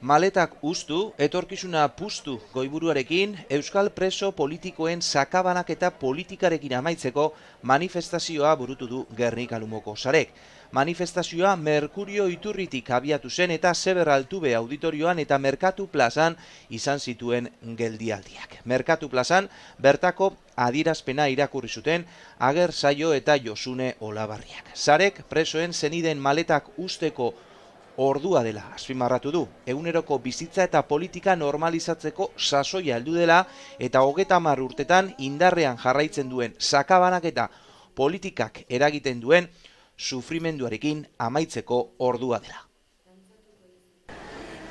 Maletak ustu, etorkizuna puztu goiburuarekin, euskal preso politikoen sakabanaketa politikarekin amaitzeko manifestazioa burutu du Gernika Lumoko sarek. Manifestazioa Merkurio iturritik abiatu zen eta Seber Altube auditorioan eta Merkatu plazan izan zituen geldialdiak. Merkatu plazan bertako adierazpena irakurri zuten Ager Saio eta Josune Olabarriak. Sarek presoen zeniden maletak usteko ordua dela azpimarratu du. Eguneroko bizitza eta politika normalizatzeko sasoia heldu dela eta 30 urtetan indarrean jarraitzen duen sakabanaketa politikak eragiten duen sufrimenduarekin amaitzeko ordua dela.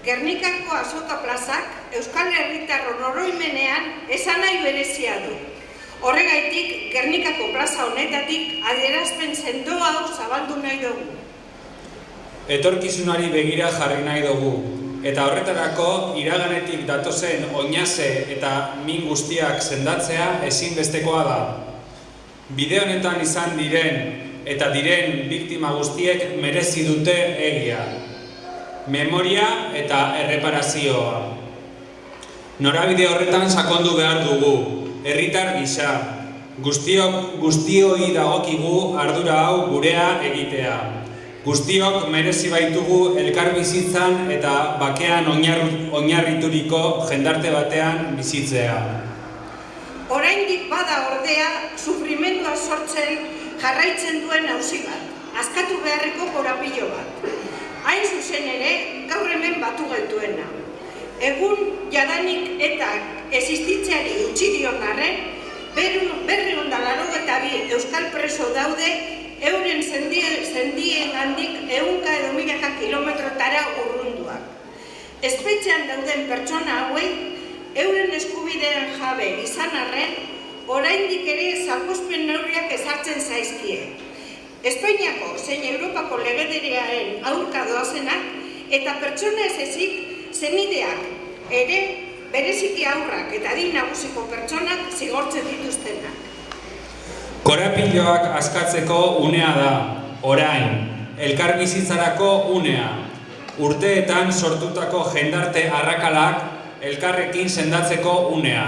Gernikako Azoka plazak Euskal Herritarron oroimenean esanahi berezia du. Horregaitik Gernikako plaza honetatik adierazpen sendoa hau zabaldu nahi dugu. Etorkizunari begira jarri nahi dugu, eta horretarako iraganetik datozen oinaze eta min guztiak sendatzea ezinbestekoa da. Bide honetan izan diren eta diren biktima guztiek merezi dute egia, memoria eta erreparazioa. Norabide horretan sakondu behar dugu, herritar gisa, guztioi dagokigu ardura hau gurea egitea. Guztiok merezi baitugu elkarbizitzan eta bakean oinarrituriko jendarte batean bizitzea. Oraindik bada ordea sufrimendua sortzen jarraitzen duen auzi bat, askatu beharreko korapilo bat. Hain zuzen ere, gaur hemen batu gaituena. Egun jadanik eta existitzeari utzi dion arren, 282 euskal preso daude euren zendien handik 100 edo 1000 kilometrotara urrunduak. Espetxean dauden pertsona hauei, euren eskubideen jabe izan arren, oraindik ere salbuespen neurriak ezartzen zaizkie. Espainiako zein Europako legederiaren aurka doazenak eta pertsona ez ezik zenideak ere bereziki haurrak eta adin nagusiko pertsonak zigortzen dituztenak. Korapiloak askatzeko unea da, orain, elkarbizitzarako unea. Urteetan sortutako jendarte arrakalak elkarrekin sendatzeko unea.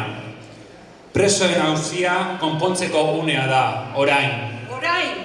Presoen auzia konpontzeko unea da, orain. Orain!